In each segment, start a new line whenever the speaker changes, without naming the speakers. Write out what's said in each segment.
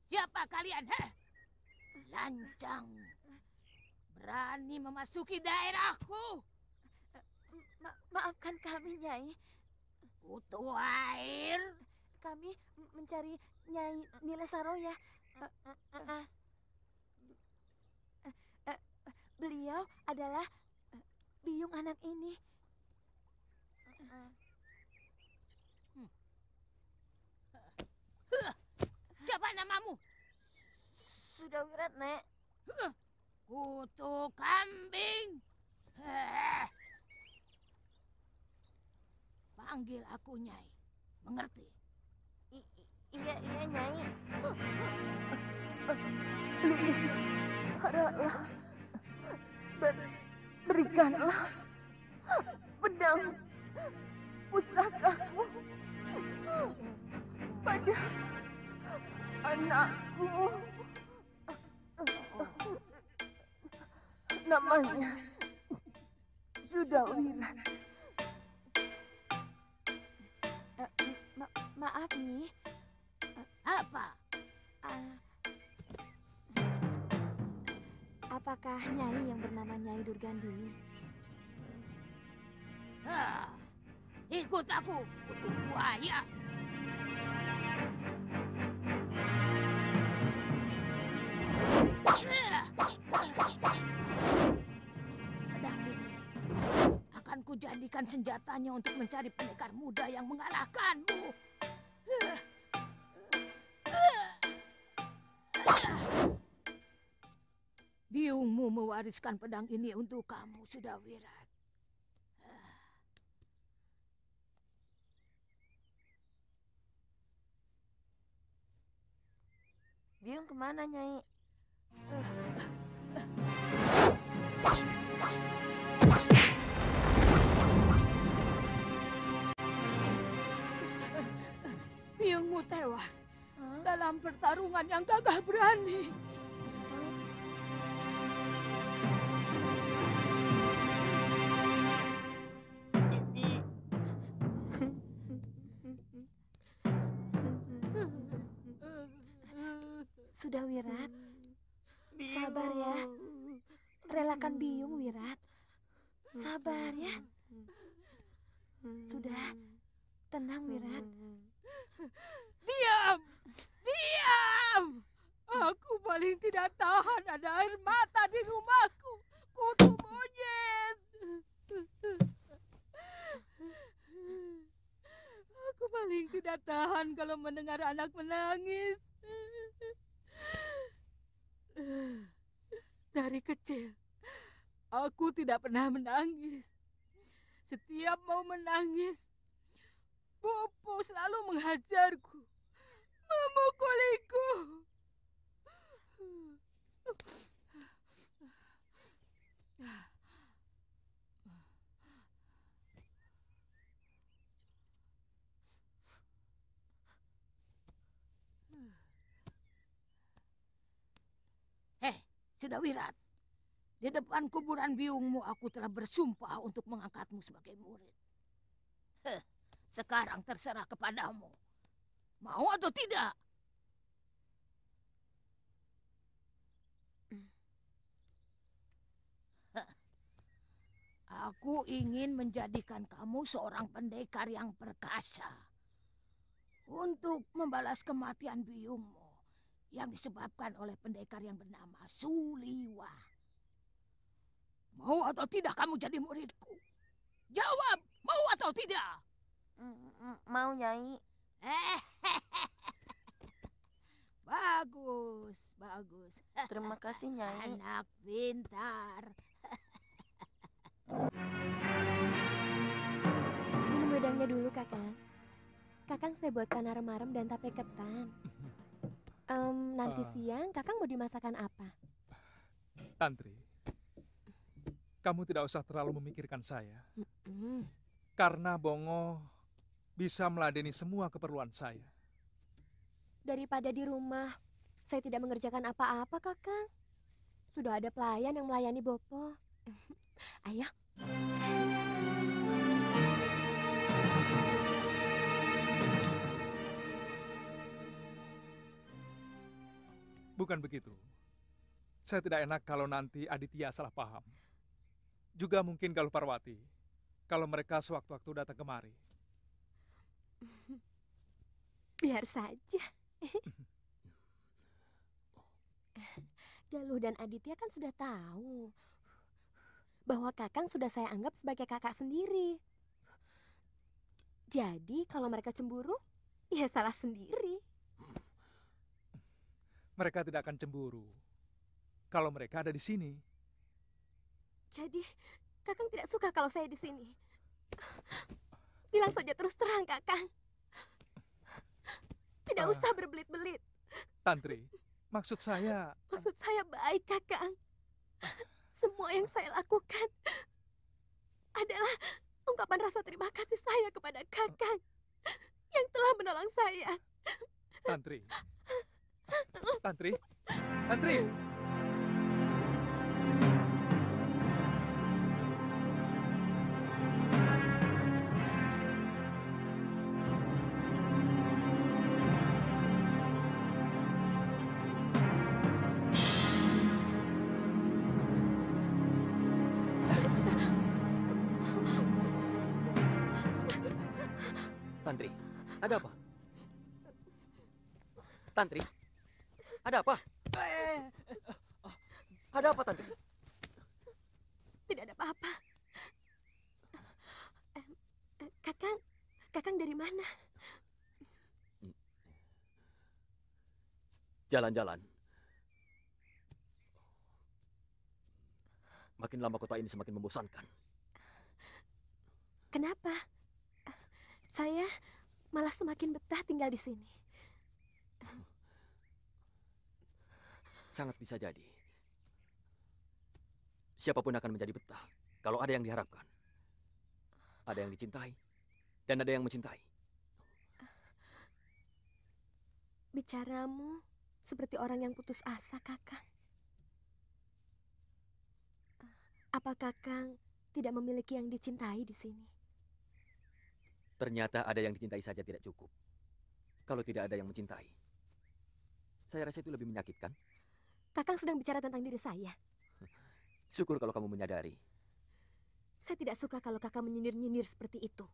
Siapa kalian? Lancang. Berani memasuki daerahku.
Maafkan kami, Nyai.
Kutu air.
Kami mencari Nyai Nila Saroya. Beliau adalah biung anak ini.
Siapa namamu?
Sudawirat, Nek.
Kutu kambing. Panggil aku Nyai. Mengerti?
Iya, Nyai.
Haralah dan berikanlah pedang pusakaku pada anakku. Namanya Sudawirat.
Maaf, Nyi.
Apa?
Apakah Nyai yang bernama Nyai Durgandini?
Ikut aku, kutu buaya. Pedang ini akan kujadikan senjatanya untuk mencari pendekar muda yang mengalahkanmu. Biungmu mewariskan pedang ini untuk kamu, Sudawirat.
Biung kemana, Nyai?
Biungmu tewas dalam pertarungan yang gagah berani.
Sudawirat, sabar ya. Relakan biung, Wirat. Sabar ya. Sudah, tenang, Wirat.
Diam! Diam! Aku paling tidak tahan ada air mata di rumahku. Kutu monyet. Aku paling tidak tahan kalau mendengar anak menangis. Dari kecil, aku tidak pernah menangis. Setiap mau menangis, Bopo selalu menghajarku, memukuliku. Sudawirat, di depan kuburan biungmu aku telah bersumpah untuk mengangkatmu sebagai murid. Sekarang terserah kepadamu. Mau atau tidak? Aku ingin menjadikan kamu seorang pendekar yang perkasa untuk membalas kematian biungmu yang disebabkan oleh pendekar yang bernama Suliwa. Mau atau tidak kamu jadi muridku? Jawab, mau atau tidak?
Mau, Nyai.
Bagus, bagus.
Terima kasih, Nyai.
Anak pintar.
Minum wedangnya dulu, Kakang. Kakang saya buatkan arem-arem dan tape ketan. Nanti siang Kakang mau dimasakan apa?
Tantri, kamu tidak usah terlalu memikirkan saya.
Mm.
Karena Bongo bisa meladeni semua keperluan saya.
Daripada di rumah, saya tidak mengerjakan apa-apa, Kakang. Sudah ada pelayan yang melayani Bopo. Ayo.
Bukan begitu. Saya tidak enak kalau nanti Aditya salah paham. Juga mungkin kalau Parwati, kalau mereka sewaktu-waktu datang kemari.
Biar saja. Galuh dan Aditya kan sudah tahu bahwa Kakang sudah saya anggap sebagai kakak sendiri. Jadi kalau mereka cemburu, ya salah sendiri.
Mereka tidak akan cemburu kalau mereka ada di sini.
Jadi Kakang tidak suka kalau saya di sini. Bilang saja terus terang, Kakang. Tidak usah berbelit-belit.
Tantri, maksud saya...
Maksud saya baik, Kakang. Semua yang saya lakukan adalah ungkapan rasa terima kasih saya kepada Kakang yang telah menolong saya.
Tantri. Tantri. Tantri.
Tantri, ada apa? Tantri, ada apa? Ada apa, Tantri?
Tidak ada apa-apa. Kakang dari mana?
Jalan-jalan. Makin lama kota ini semakin membosankan.
Kenapa? Saya malah semakin betah tinggal di sini.
Sangat bisa jadi. Siapapun akan menjadi betah kalau ada yang diharapkan. Ada yang dicintai dan ada yang mencintai.
Bicaramu seperti orang yang putus asa, Kakang. Apa Kakang tidak memiliki yang dicintai di sini?
Ternyata ada yang dicintai saja tidak cukup. Kalau tidak ada yang mencintai, saya rasa itu lebih menyakitkan.
Kakang sedang bicara tentang diri saya.
Syukur kalau kamu menyadari.
Saya tidak suka kalau Kakang menyindir-nyindir seperti itu.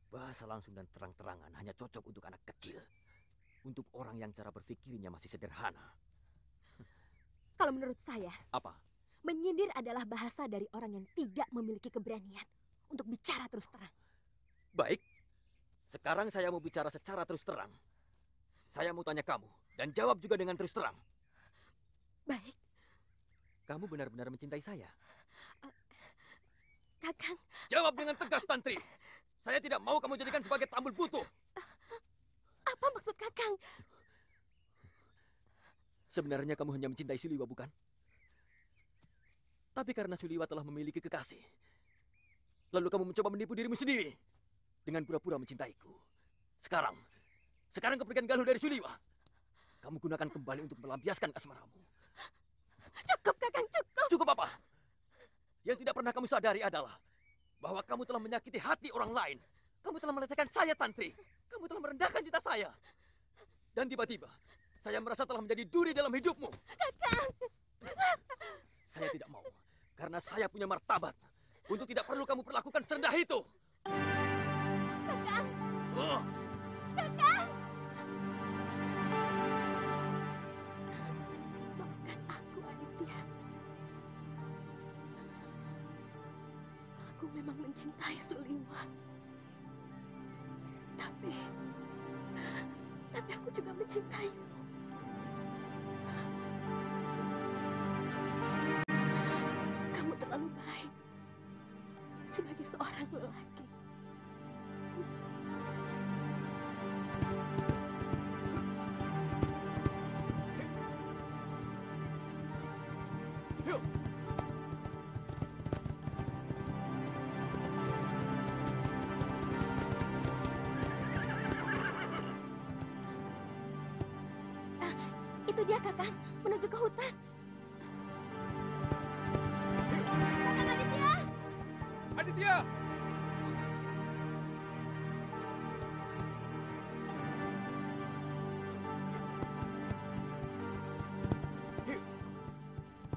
Bahasa langsung dan terang-terangan hanya cocok untuk anak kecil. Untuk orang yang cara berpikirnya masih sederhana.
Kalau menurut saya,
Apa?
menyindir adalah bahasa dari orang yang tidak memiliki keberanian untuk bicara terus terang.
Baik. Sekarang saya mau bicara secara terus terang. Saya mau tanya kamu dan jawab juga dengan terus terang.
Baik,
Kamu benar-benar mencintai saya?
Kakang.
Jawab dengan tegas, Tantri. Saya tidak mau kamu jadikan sebagai tambul butuh.
Apa maksud Kakang?
Sebenarnya kamu hanya mencintai Suliwa, bukan? Tapi karena Suliwa telah memiliki kekasih, lalu kamu mencoba menipu dirimu sendiri dengan pura-pura mencintaiku. Sekarang kepergian Galuh dari Suliwa, kamu gunakan kembali untuk melampiaskan asmaramu.
Cukup, Kakang, cukup.
Cukup apa? Yang tidak pernah kamu sadari adalah bahwa kamu telah menyakiti hati orang lain. Kamu telah melecehkan saya, Tantri. Kamu telah merendahkan cita saya. Dan tiba-tiba, saya merasa telah menjadi duri dalam hidupmu.
Kakang.
Saya tidak mau Karena saya punya martabat. Untuk tidak perlu kamu perlakukan serendah itu.
Kakang!
Oh,
Kakang! Maafkan aku, Aditya. Aku memang mencintai Suliwa. Tapi aku juga mencintaimu. Kamu terlalu baik sebagai seorang lelaki.
yuk.
Itu dia, Kakang, menuju ke hutan. Kakang Aditya!
Aditya!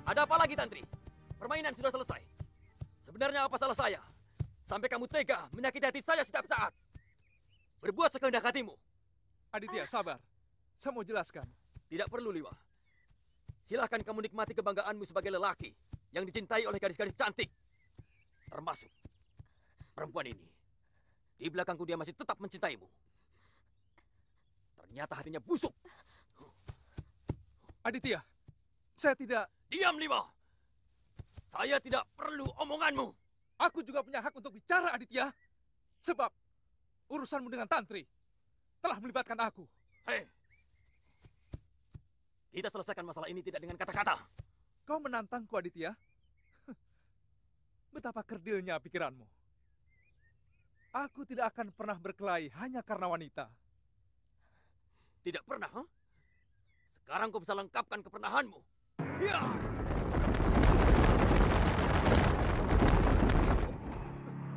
Ada apa lagi, Tantri? Permainan sudah selesai. Sebenarnya apa salah saya? Sampai kamu tega menyakiti hati saya setiap saat. Berbuat sekehendak hatimu.
Aditya, sabar. Saya mau jelaskan.
Tidak perlu, Liwa. Silahkan kamu nikmati kebanggaanmu sebagai lelaki yang dicintai oleh gadis-gadis cantik. Termasuk perempuan ini. Di belakangku dia masih tetap mencintaimu. Ternyata hatinya busuk.
Aditya, saya tidak...
Diam, Liwa. Saya tidak perlu omonganmu.
Aku juga punya hak untuk bicara, Aditya. Sebab urusanmu dengan Tantri telah melibatkan aku.
Hei, kita selesaikan masalah ini tidak dengan kata-kata.
Kau menantangku, Aditya. Betapa kerdilnya pikiranmu. Aku tidak akan pernah berkelahi hanya karena wanita.
Tidak pernah, huh? Sekarang kau bisa lengkapkan kepernahanmu. Ya!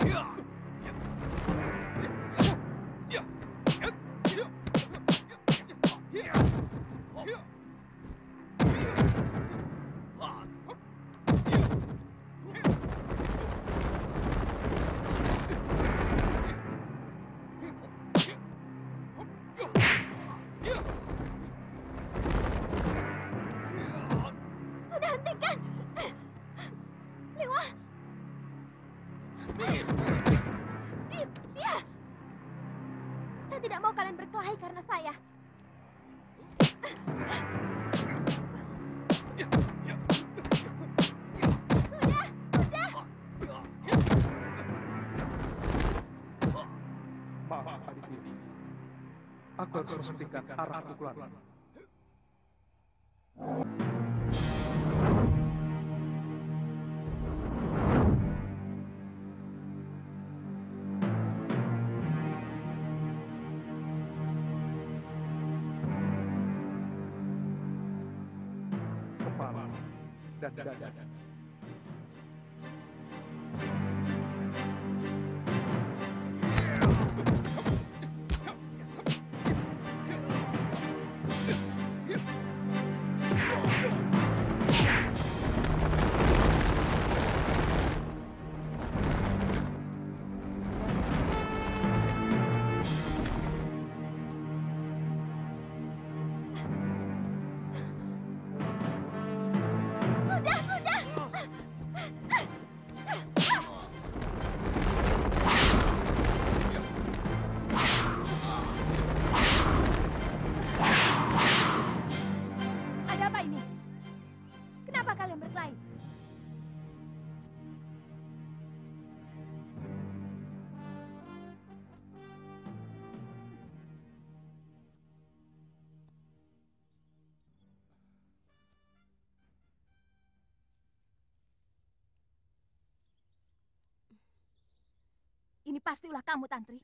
Ya! Ya! Ya! Ya! Ya! Ya! Ya! Ah!
Sudah hentikan! Liwa! Dia! Saya tidak mau kalian berkelahi karena saya. Sudah! Sudah!
Maaf, Aditya. Aku harus menghentikan arah pukulan. Kepala dan dada.
Sudah! Sudah! Ada apa ini? Kenapa kalian berkelahi? Ini pasti ulah kamu, Tantri.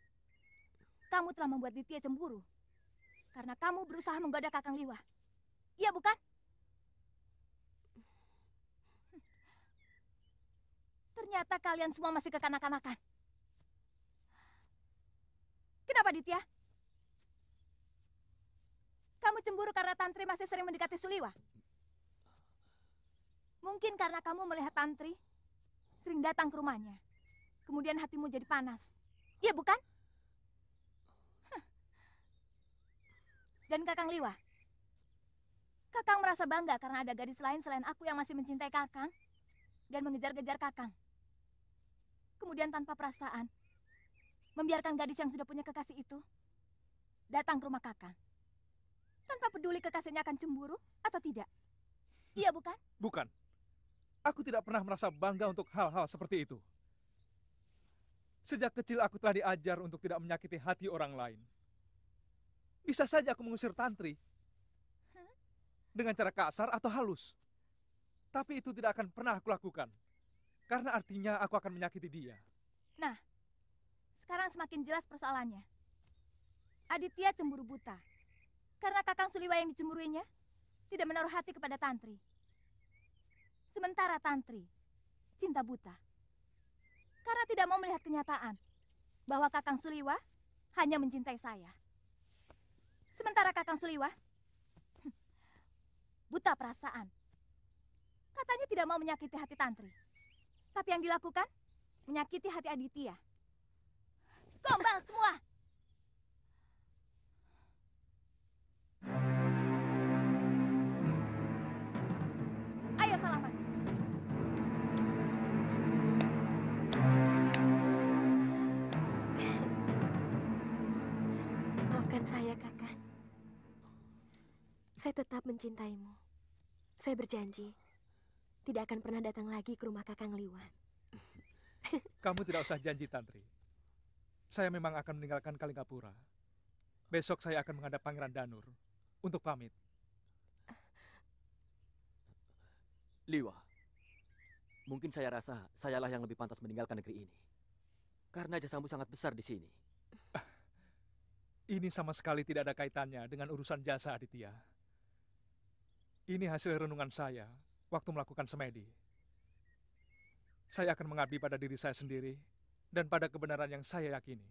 Kamu telah membuat Ditya cemburu. Karena kamu berusaha menggoda Kakang Liwa. Iya, bukan? Ternyata kalian semua masih kekanak-kanakan. Kenapa, Ditya? Kamu cemburu karena Tantri masih sering mendekati Suliwa? Mungkin karena kamu melihat Tantri sering datang ke rumahnya. Kemudian hatimu jadi panas. Iya bukan? Hah. Dan Kakang Liwa, Kakang merasa bangga karena ada gadis lain selain aku yang masih mencintai Kakang dan mengejar-gejar Kakang. Kemudian tanpa perasaan, membiarkan gadis yang sudah punya kekasih itu datang ke rumah Kakang. Tanpa peduli kekasihnya akan cemburu atau tidak. Iya bukan?
Bukan. Aku tidak pernah merasa bangga untuk hal-hal seperti itu. Sejak kecil aku telah diajar untuk tidak menyakiti hati orang lain. Bisa saja aku mengusir Tantri dengan cara kasar atau halus. Tapi itu tidak akan pernah aku lakukan. Karena artinya aku akan menyakiti dia.
Nah, sekarang semakin jelas persoalannya. Aditya cemburu buta. Karena Kakang Suliwa yang dicemburuinya tidak menaruh hati kepada Tantri. Sementara Tantri cinta buta. Karena tidak mau melihat kenyataan bahwa Kakang Suliwa hanya mencintai saya. Sementara Kakang Suliwa buta perasaan. Katanya tidak mau menyakiti hati Tantri. Tapi yang dilakukan menyakiti hati Aditya. Gombal semua. Ayo salaman.
Maafkan saya, Kakang. Saya tetap mencintaimu. Saya berjanji tidak akan pernah datang lagi ke rumah Kakang Liwan.
Kamu tidak usah janji, Tantri. Saya memang akan meninggalkan Kalingapura. Besok saya akan menghadap Pangeran Danur untuk pamit.
Liwa, mungkin saya rasa sayalah yang lebih pantas meninggalkan negeri ini. Karena jasamu sangat besar di sini.
Ini sama sekali tidak ada kaitannya dengan urusan jasa Aditya. Ini hasil renungan saya waktu melakukan semedi. Saya akan mengabdi pada diri saya sendiri dan pada kebenaran yang saya yakini.